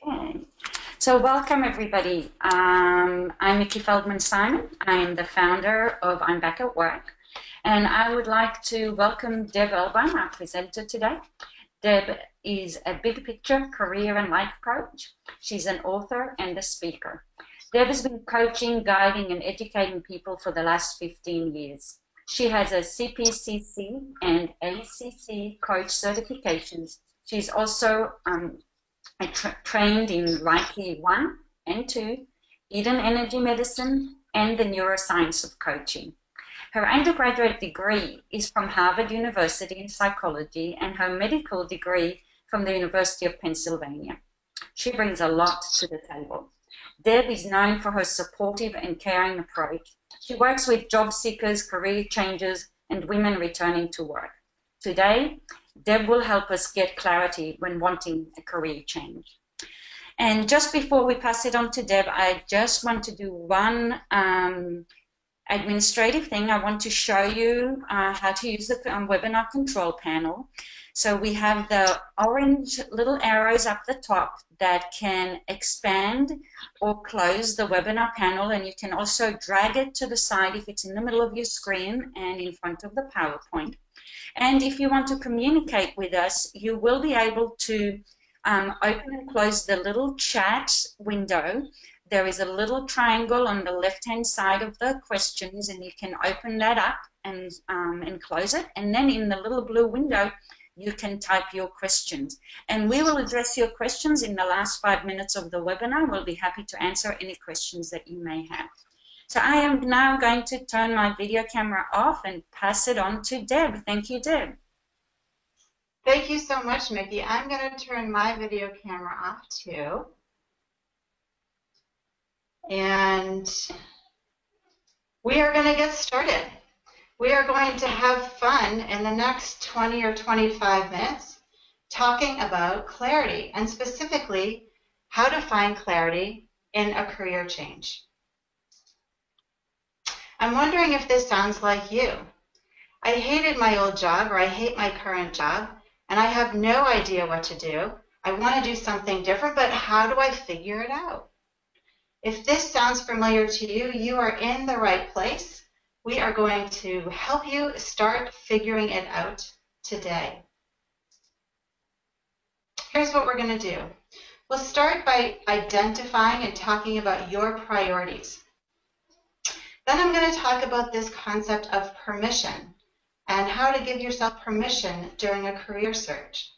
Okay, so welcome everybody. I'm Mickey Feldman-Simon. I'm the founder of I'm Back at Work, and I would like to welcome Deb Elbaum, our presenter today. Deb is a big picture career and life coach. She's an author and a speaker. Deb has been coaching, guiding, and educating people for the last 15 years. She has a CPCC and ACC coach certifications. She's also trained in Reiki 1 and 2, Eden Energy Medicine, and the neuroscience of coaching. Her undergraduate degree is from Harvard University in psychology and her medical degree from the University of Pennsylvania. She brings a lot to the table. Deb is known for her supportive and caring approach. She works with job seekers, career changers, and women returning to work. Today, Deb will help us get clarity when wanting a career change. And just before we pass it on to Deb, I just want to do one administrative thing. I want to show you how to use the webinar control panel. So we have the orange little arrows up the top that can expand or close the webinar panel, and you can also drag it to the side if it's in the middle of your screen and in front of the PowerPoint. And if you want to communicate with us, you will be able to open and close the little chat window. There is a little triangle on the left-hand side of the questions, and you can open that up and close it. And then in the little blue window, you can type your questions. And we will address your questions in the last 5 minutes of the webinar. We'll be happy to answer any questions that you may have. So I am now going to turn my video camera off and pass it on to Deb. Thank you, Deb. Thank you so much, Mickey. I'm going to turn my video camera off too. And we are going to get started. We are going to have fun in the next 20 or 25 minutes talking about clarity, and specifically how to find clarity in a career change. I'm wondering if this sounds like you. I hated my old job, or I hate my current job, and I have no idea what to do. I want to do something different, but how do I figure it out? If this sounds familiar to you, you are in the right place. We are going to help you start figuring it out today. Here's what we're going to do. We'll start by identifying and talking about your priorities. Then I'm going to talk about this concept of permission and how to give yourself permission during a career search.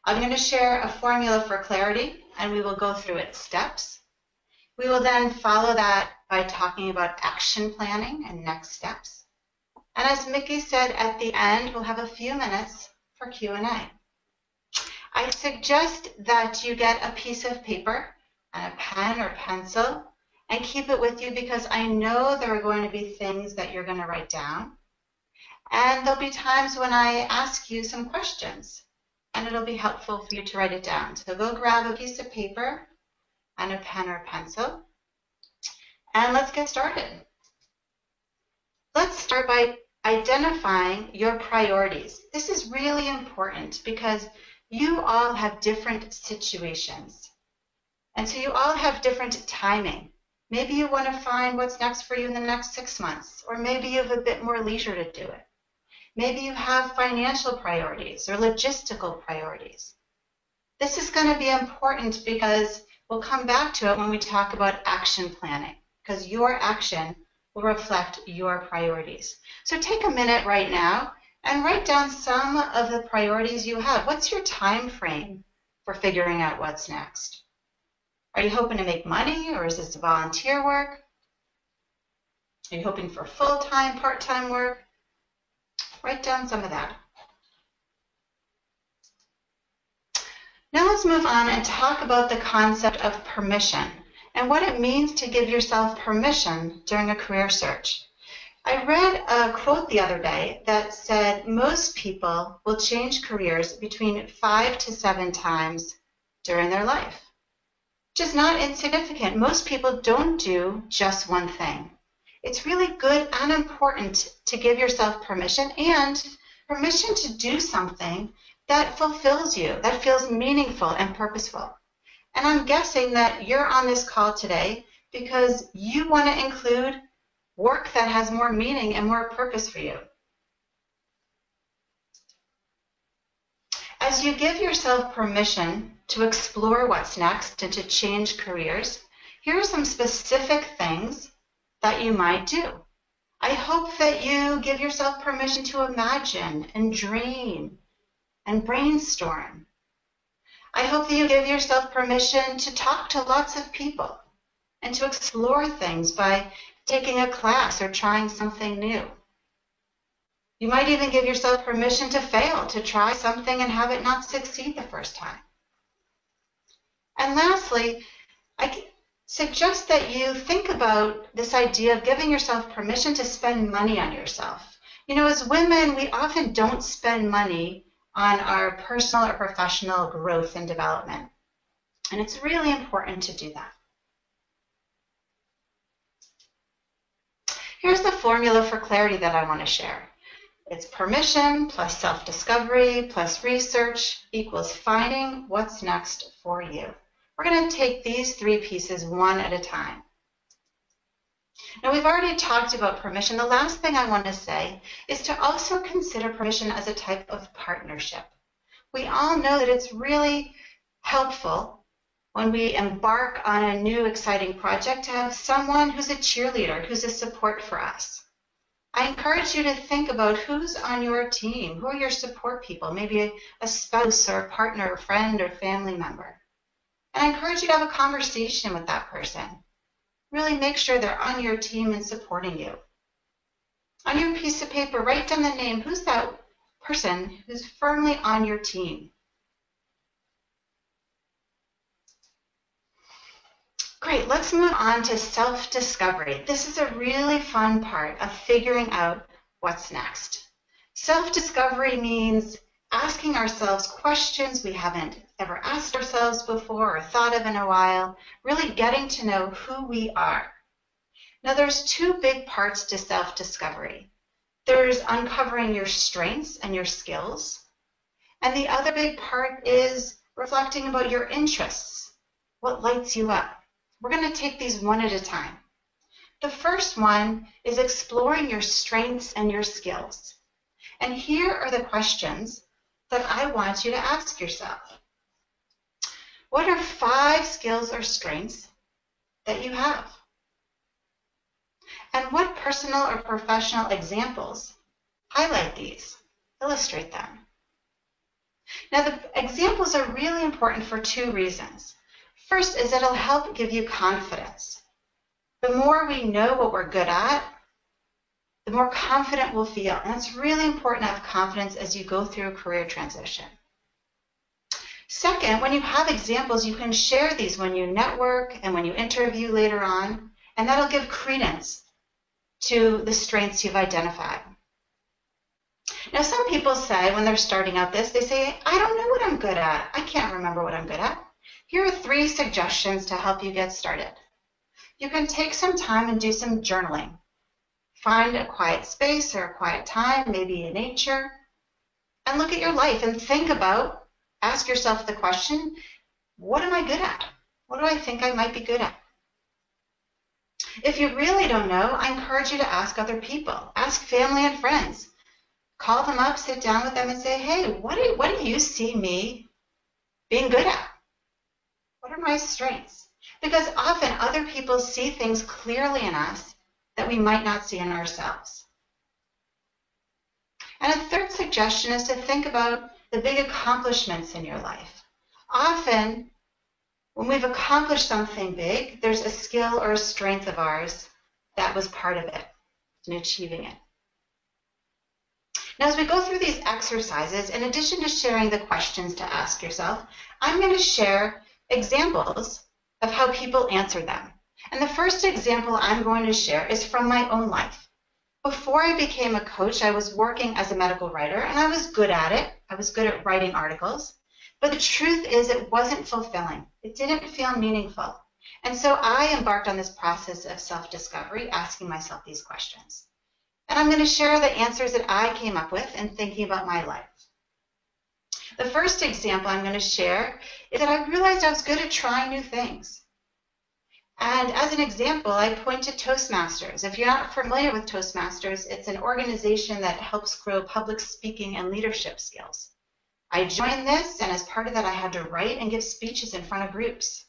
I'm going to share a formula for clarity, and we will go through its steps. We will then follow that by talking about action planning and next steps. And as Mickey said, at the end, we'll have a few minutes for Q&A. I suggest that you get a piece of paper and a pen or pencil and keep it with you, because I know there are going to be things that you're going to write down. And there'll be times when I ask you some questions, and it'll be helpful for you to write it down. So go grab a piece of paper and a pen or pencil, and let's get started. Let's start by identifying your priorities. This is really important because you all have different situations, and so you all have different timing. Maybe you want to find what's next for you in the next 6 months, or maybe you have a bit more leisure to do it. Maybe you have financial priorities or logistical priorities. This is going to be important because we'll come back to it when we talk about action planning, because your action will reflect your priorities. So take a minute right now and write down some of the priorities you have. What's your time frame for figuring out what's next? Are you hoping to make money, or is this volunteer work? Are you hoping for full-time, part-time work? Write down some of that. Now let's move on and talk about the concept of permission and what it means to give yourself permission during a career search. I read a quote the other day that said most people will change careers between 5 to 7 times during their life, which is not insignificant. Most people don't do just one thing. It's really good and important to give yourself permission, and permission to do something that fulfills you, that feels meaningful and purposeful. And I'm guessing that you're on this call today because you want to include work that has more meaning and more purpose for you. As you give yourself permission to explore what's next and to change careers, here are some specific things that you might do. I hope that you give yourself permission to imagine and dream and brainstorm. I hope that you give yourself permission to talk to lots of people and to explore things by taking a class or trying something new. You might even give yourself permission to fail, to try something and have it not succeed the first time. And lastly, I suggest that you think about this idea of giving yourself permission to spend money on yourself. You know, as women, we often don't spend money on our personal or professional growth and development. And it's really important to do that. Here's the formula for clarity that I want to share. It's permission plus self-discovery plus research equals finding what's next for you. We're going to take these three pieces one at a time. Now, we've already talked about permission. The last thing I want to say is to also consider permission as a type of partnership. We all know that it's really helpful when we embark on a new exciting project to have someone who's a cheerleader, who's a support for us. I encourage you to think about who's on your team, who are your support people, maybe a spouse or a partner, a friend or family member. And I encourage you to have a conversation with that person. Really make sure they're on your team and supporting you. On your piece of paper, write down the name. Who's that person who's firmly on your team? Great, let's move on to self-discovery. This is a really fun part of figuring out what's next. Self-discovery means asking ourselves questions we haven't ever asked ourselves before or thought of in a while, really getting to know who we are. Now, there's two big parts to self-discovery. There's uncovering your strengths and your skills, and the other big part is reflecting about your interests, what lights you up. We're going to take these one at a time. The first one is exploring your strengths and your skills. And here are the questions that I want you to ask yourself. What are 5 skills or strengths that you have? And what personal or professional examples highlight these, illustrate them? Now, the examples are really important for 2 reasons. First is it'll help give you confidence. The more we know what we're good at, the more confident we'll feel. And it's really important to have confidence as you go through a career transition. Second, when you have examples, you can share these when you network and when you interview later on, and that'll give credence to the strengths you've identified. Now, some people say when they're starting out this, they say, I don't know what I'm good at. I can't remember what I'm good at. Here are 3 suggestions to help you get started. You can take some time and do some journaling. Find a quiet space or a quiet time, maybe in nature, and look at your life and think about, ask yourself the question, what am I good at? What do I think I might be good at? If you really don't know, I encourage you to ask other people. Ask family and friends. Call them up, sit down with them and say, hey, what do you see me being good at? What are my strengths? Because often other people see things clearly in us that we might not see in ourselves. And a third suggestion is to think about the big accomplishments in your life. Often, when we've accomplished something big, there's a skill or a strength of ours that was part of it in achieving it. Now, as we go through these exercises, in addition to sharing the questions to ask yourself, I'm going to share examples of how people answer them. And the first example I'm going to share is from my own life. Before I became a coach, I was working as a medical writer, and I was good at it. I was good at writing articles. But the truth is it wasn't fulfilling. It didn't feel meaningful. And so I embarked on this process of self-discovery, asking myself these questions. And I'm going to share the answers that I came up with in thinking about my life. The first example I'm going to share is that I realized I was good at trying new things. And as an example, I point to Toastmasters. If you're not familiar with Toastmasters, it's an organization that helps grow public speaking and leadership skills. I joined this, and as part of that, I had to write and give speeches in front of groups.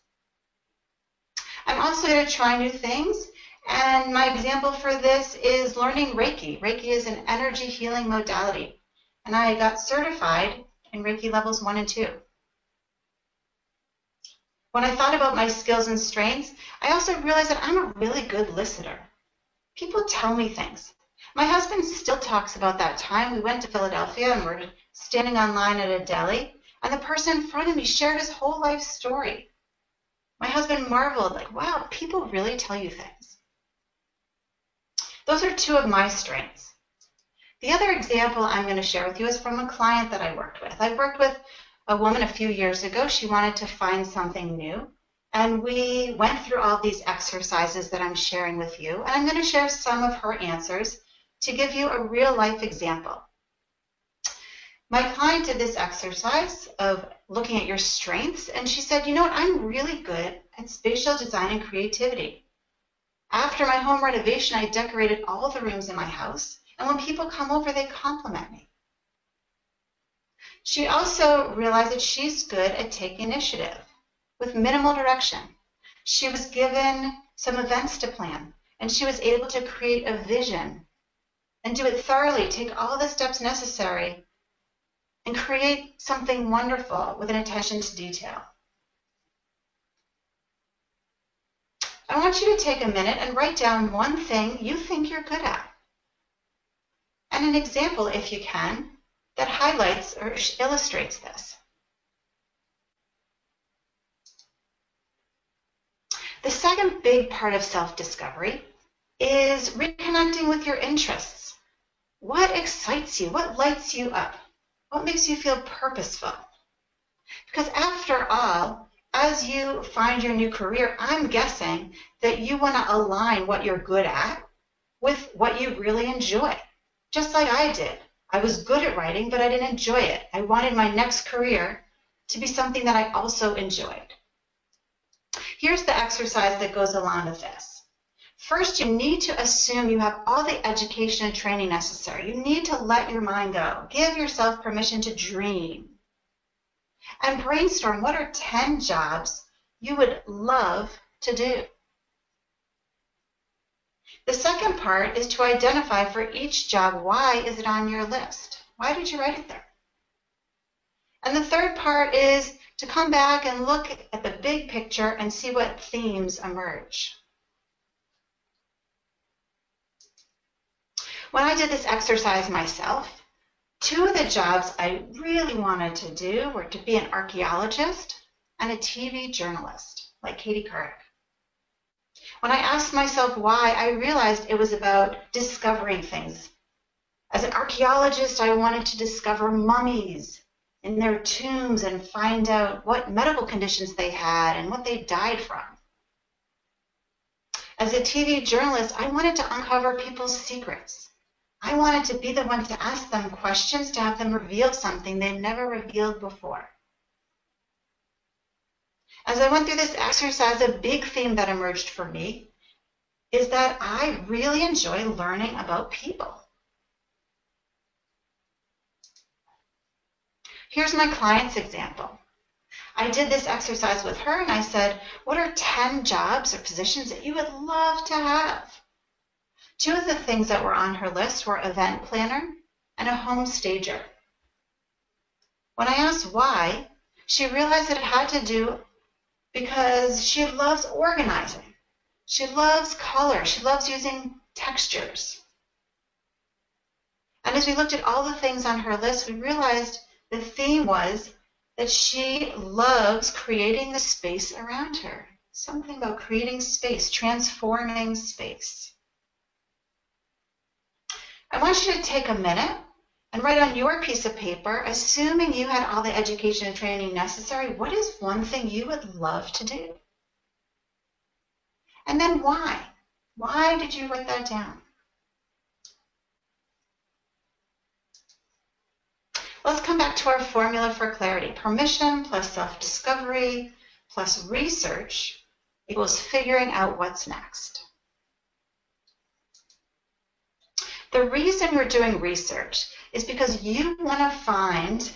I'm also good at trying new things, and my example for this is learning Reiki. Reiki is an energy healing modality, and I got certified in Reiki levels 1 and 2. When I thought about my skills and strengths, I also realized that I'm a really good listener. People tell me things. My husband still talks about that time we went to Philadelphia and we're standing on line at a deli, and the person in front of me shared his whole life story. My husband marveled, like, wow, people really tell you things. Those are 2 of my strengths. The other example I'm going to share with you is from a client that I worked with. I worked with a woman a few years ago. She wanted to find something new, and we went through all these exercises that I'm sharing with you, and I'm going to share some of her answers to give you a real-life example. My client did this exercise of looking at your strengths, and she said, you know what, I'm really good at spatial design and creativity. After my home renovation, I decorated all the rooms in my house, and when people come over, they compliment me. She also realized that she's good at taking initiative with minimal direction. She was given some events to plan, and she was able to create a vision and do it thoroughly, take all the steps necessary, and create something wonderful with an attention to detail. I want you to take a minute and write down one thing you think you're good at, and an example, if you can, that highlights or illustrates this. The second big part of self-discovery is reconnecting with your interests. What excites you? What lights you up? What makes you feel purposeful? Because after all, as you find your new career, I'm guessing that you want to align what you're good at with what you really enjoy. Just like I did. I was good at writing, but I didn't enjoy it. I wanted my next career to be something that I also enjoyed. Here's the exercise that goes along with this. First, you need to assume you have all the education and training necessary. You need to let your mind go. Give yourself permission to dream. And brainstorm what are 10 jobs you would love to do. The second part is to identify for each job, why is it on your list? Why did you write it there? And the third part is to come back and look at the big picture and see what themes emerge. When I did this exercise myself, 2 of the jobs I really wanted to do were to be an archaeologist and a TV journalist, like Katie Couric. When I asked myself why, I realized it was about discovering things. As an archaeologist, I wanted to discover mummies in their tombs and find out what medical conditions they had and what they died from. As a TV journalist, I wanted to uncover people's secrets. I wanted to be the one to ask them questions, to have them reveal something they'd never revealed before. As I went through this exercise, a big theme that emerged for me is that I really enjoy learning about people. Here's my client's example. I did this exercise with her and I said, what are 10 jobs or positions that you would love to have? 2 of the things that were on her list were event planner and a home stager. When I asked why, she realized that it had to do because she loves organizing. She loves color. She loves using textures. And as we looked at all the things on her list, we realized the theme was that she loves creating the space around her. Something about creating space, transforming space. I want you to take a minute and write on your piece of paper, assuming you had all the education and training necessary, what is one thing you would love to do? And then why? Why did you write that down? Let's come back to our formula for clarity. Permission plus self-discovery plus research equals figuring out what's next. The reason we're doing research is because you want to find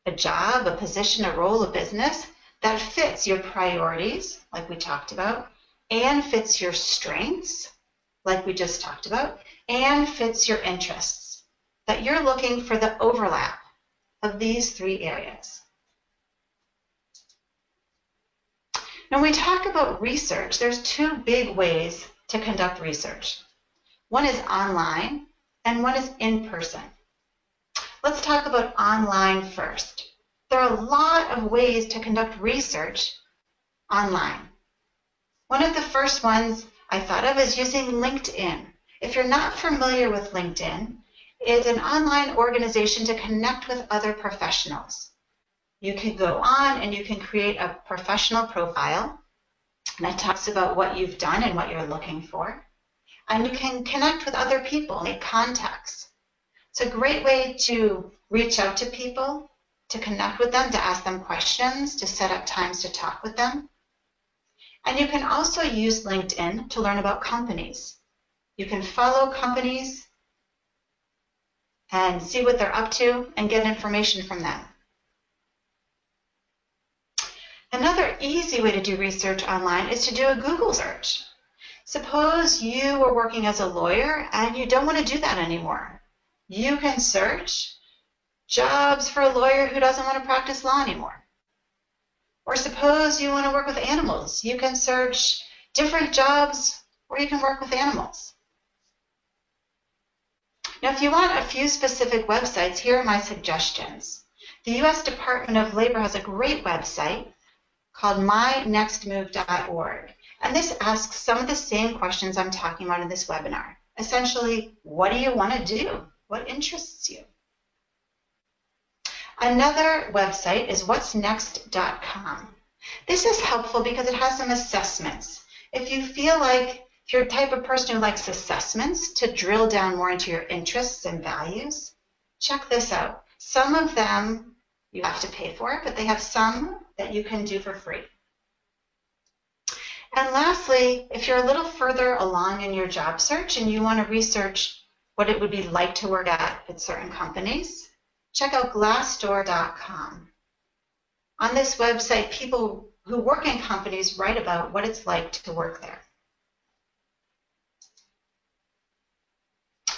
a job, a position, a role, a business that fits your priorities, like we talked about, and fits your strengths, like we just talked about, and fits your interests, that you're looking for the overlap of these three areas. Now, when we talk about research, there's two big ways to conduct research. One is online, and one is in person. Let's talk about online first. There are a lot of ways to conduct research online. One of the first ones I thought of is using LinkedIn. If you're not familiar with LinkedIn, it's an online organization to connect with other professionals. You can go on and you can create a professional profile that talks about what you've done and what you're looking for. And you can connect with other people, make contacts. It's a great way to reach out to people, to connect with them, to ask them questions, to set up times to talk with them. And you can also use LinkedIn to learn about companies. You can follow companies and see what they're up to and get information from them. Another easy way to do research online is to do a Google search. Suppose you are working as a lawyer and you don't want to do that anymore. You can search jobs for a lawyer who doesn't want to practice law anymore. Or suppose you want to work with animals. You can search different jobs where you can work with animals. Now, if you want a few specific websites, here are my suggestions. The U.S. Department of Labor has a great website called mynextmove.org. And this asks some of the same questions I'm talking about in this webinar. Essentially, what do you want to do? What interests you? Another website is whatsnext.com. This is helpful because it has some assessments. If you feel like if you're the type of person who likes assessments to drill down more into your interests and values, check this out. Some of them you have to pay for, but they have some that you can do for free. And lastly, if you're a little further along in your job search and you want to research what it would be like to work at certain companies, check out glassdoor.com. On this website, people who work in companies write about what it's like to work there.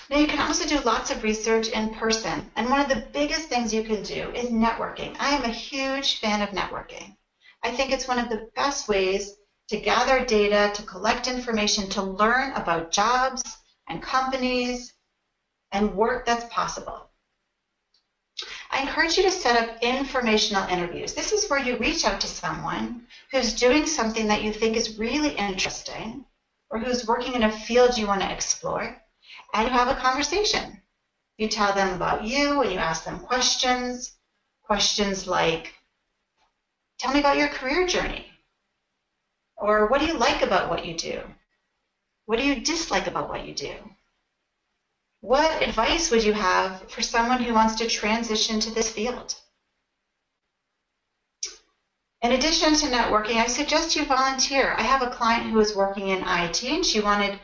Now, you can also do lots of research in person, and one of the biggest things you can do is networking. I am a huge fan of networking. I think it's one of the best ways to gather data, to collect information, to learn about jobs and companies and work that's possible. I encourage you to set up informational interviews. This is where you reach out to someone who's doing something that you think is really interesting or who's working in a field you want to explore, and you have a conversation. You tell them about you and you ask them questions like, tell me about your career journey. Or what do you like about what you do? What do you dislike about what you do? What advice would you have for someone who wants to transition to this field? In addition to networking, I suggest you volunteer. I have a client who is working in IT and she wanted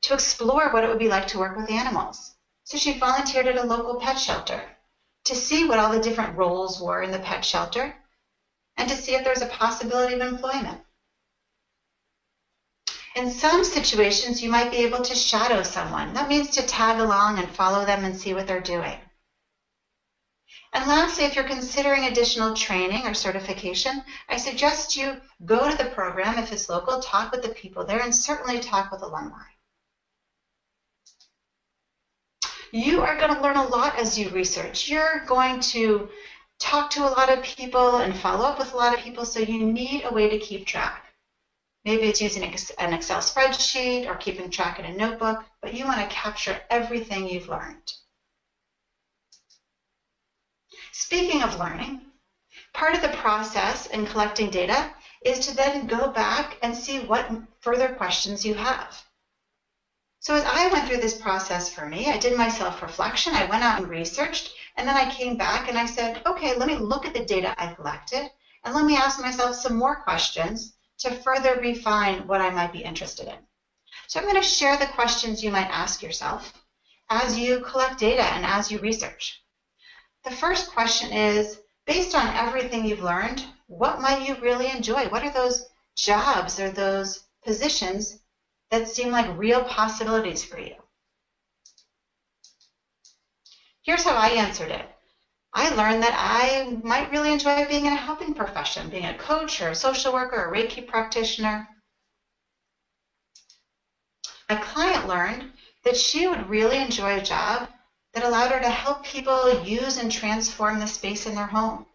to explore what it would be like to work with animals. So she volunteered at a local pet shelter to see what all the different roles were in the pet shelter and to see if there's a possibility of employment. In some situations, you might be able to shadow someone. That means to tag along and follow them and see what they're doing. And lastly, if you're considering additional training or certification, I suggest you go to the program if it's local, talk with the people there, and certainly talk with alumni. You are going to learn a lot as you research. You're going to talk to a lot of people and follow up with a lot of people, so you need a way to keep track. Maybe it's using an Excel spreadsheet or keeping track in a notebook, but you want to capture everything you've learned. Speaking of learning, part of the process in collecting data is to then go back and see what further questions you have. So as I went through this process for me, I did my self-reflection, I went out and researched, And then I came back and I said, okay, let me look at the data I collected and let me ask myself some more questions to further refine what I might be interested in. So I'm going to share the questions you might ask yourself as you collect data and as you research. The first question is, based on everything you've learned, what might you really enjoy? What are those jobs or those positions that seem like real possibilities for you? Here's how I answered it. I learned that I might really enjoy being in a helping profession, being a coach or a social worker or a Reiki practitioner. My client learned that she would really enjoy a job that allowed her to help people use and transform the space in their home.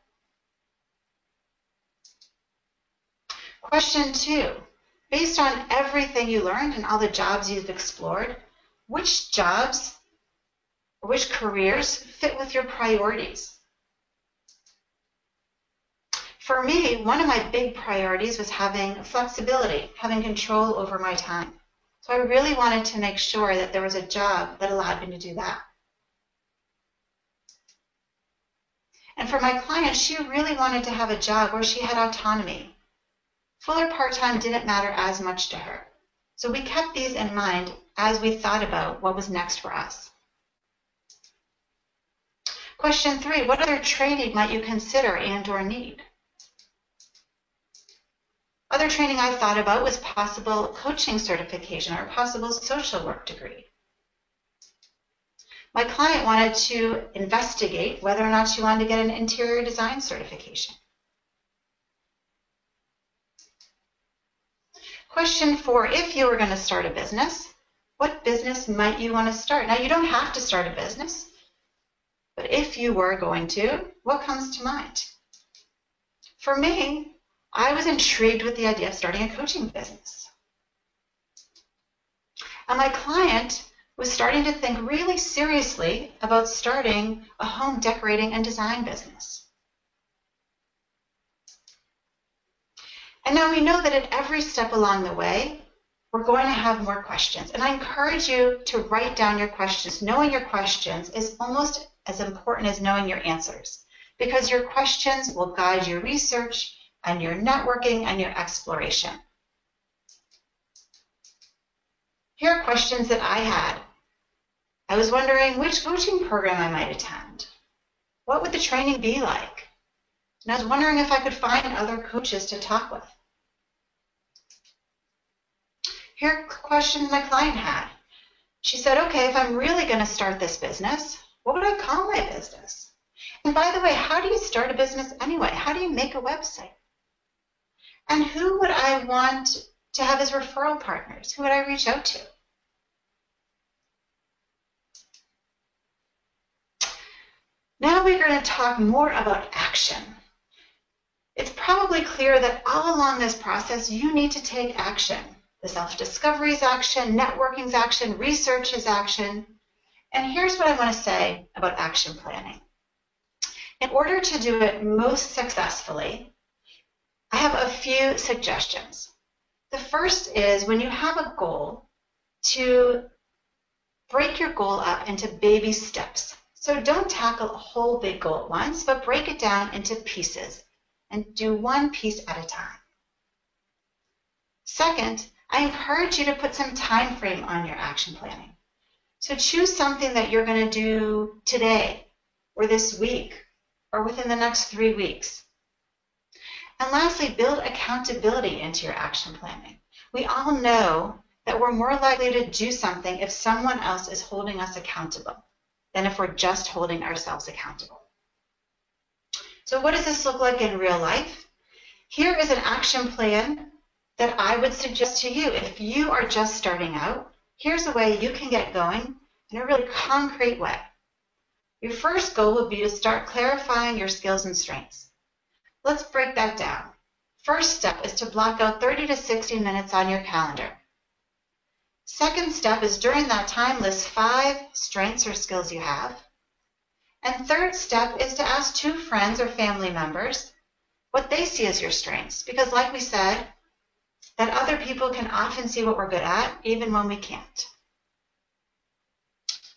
Question 2. Based on everything you learned and all the jobs you've explored, which jobs or which careers fit with your priorities? For me, one of my big priorities was having flexibility, having control over my time. So I really wanted to make sure that there was a job that allowed me to do that. And for my client, she really wanted to have a job where she had autonomy. Full or part-time didn't matter as much to her. So we kept these in mind as we thought about what was next for us. Question 3, what other training might you consider and or need? Other training I thought about was possible coaching certification or possible social work degree. My client wanted to investigate whether or not she wanted to get an interior design certification. Question 4, if you were going to start a business, what business might you want to start? Now, you don't have to start a business, but if you were going to, what comes to mind? For me, I was intrigued with the idea of starting a coaching business. And my client was starting to think really seriously about starting a home decorating and design business. And now we know that at every step along the way, we're going to have more questions. And I encourage you to write down your questions. Knowing your questions is almost as important as knowing your answers, because your questions will guide your research and your networking and your exploration. Here are questions that I had. I was wondering which coaching program I might attend. What would the training be like? And I was wondering if I could find other coaches to talk with. Here are questions my client had. She said, okay, if I'm really going to start this business, what would I call my business? And by the way, how do you start a business anyway? How do you make a website? And who would I want to have as referral partners? Who would I reach out to? Now we're going to talk more about action. It's probably clear that all along this process, you need to take action. The self-discovery is action, networking is action, research is action. And here's what I want to say about action planning. In order to do it most successfully, I have a few suggestions. The first is when you have a goal, to break your goal up into baby steps. So don't tackle a whole big goal at once, but break it down into pieces and do one piece at a time. Second, I encourage you to put some time frame on your action planning. So choose something that you're going to do today or this week or within the next 3 weeks. And lastly, build accountability into your action planning. We all know that we're more likely to do something if someone else is holding us accountable than if we're just holding ourselves accountable. So what does this look like in real life? Here is an action plan that I would suggest to you. If you are just starting out, here's a way you can get going in a really concrete way. Your first goal would be to start clarifying your skills and strengths. Let's break that down. First step is to block out 30 to 60 minutes on your calendar. Second step is during that time, list 5 strengths or skills you have. And third step is to ask 2 friends or family members what they see as your strengths. Because like we said, that other people can often see what we're good at, even when we can't.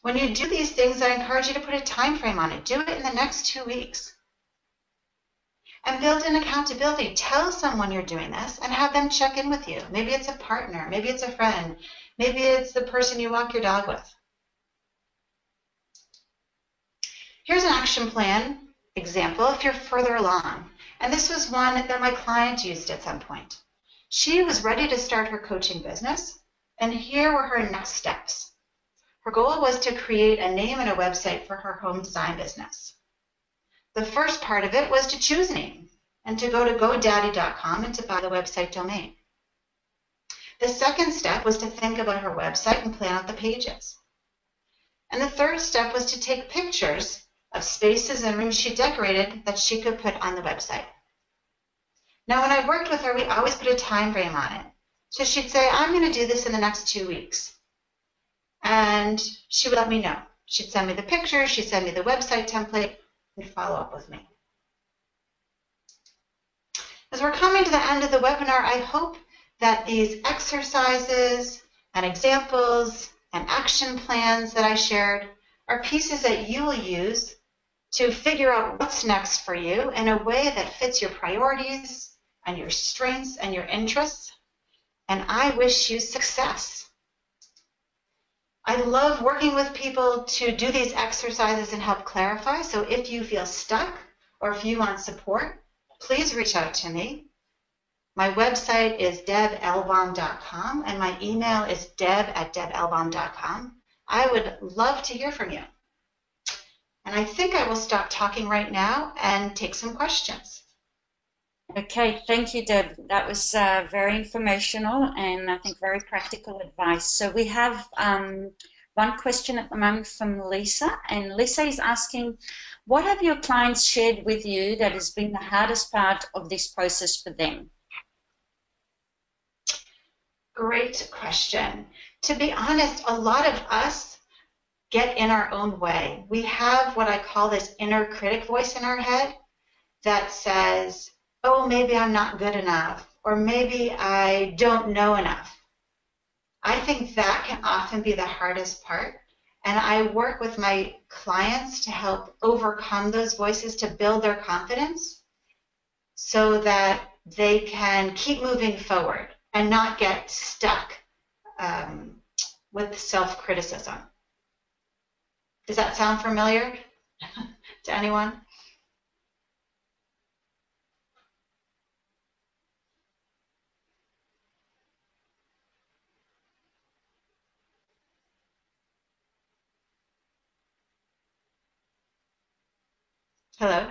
When you do these things, I encourage you to put a time frame on it. Do it in the next 2 weeks. And build in accountability. Tell someone you're doing this and have them check in with you. Maybe it's a partner. Maybe it's a friend. Maybe it's the person you walk your dog with. Here's an action plan example if you're further along. And this was one that my client used at some point. She was ready to start her coaching business, and here were her next steps. Her goal was to create a name and a website for her home design business. The first part of it was to choose a name and to go to GoDaddy.com and to buy the website domain. The second step was to think about her website and plan out the pages. And the third step was to take pictures of spaces and rooms she decorated that she could put on the website. Now, when I worked with her, we always put a time frame on it. So she'd say, I'm going to do this in the next 2 weeks. And she would let me know. She'd send me the pictures, she'd send me the website template, and follow up with me. As we're coming to the end of the webinar, I hope that these exercises and examples and action plans that I shared are pieces that you will use to figure out what's next for you in a way that fits your priorities and your strengths and your interests. And I wish you success. I love working with people to do these exercises and help clarify. So if you feel stuck or if you want support, please reach out to me. My website is debelbaum.com and my email is deb@debelbaum.com. I would love to hear from you. And I think I will stop talking right now and take some questions. Okay, thank you, Deb. That was very informational and I think very practical advice. So we have one question at the moment from Lisa, and Lisa is asking, what have your clients shared with you that has been the hardest part of this process for them? Great question. To be honest, a lot of us get in our own way. We have what I call this inner critic voice in our head that says, oh, maybe I'm not good enough, or maybe I don't know enough. I think that can often be the hardest part, and I work with my clients to help overcome those voices, to build their confidence so that they can keep moving forward and not get stuck with self-criticism. Does that sound familiar to anyone? Hello?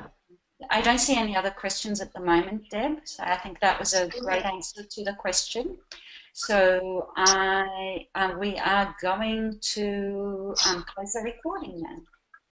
I don't see any other questions at the moment, Deb, so I think that was a great answer to the question. So we are going to close the recording now.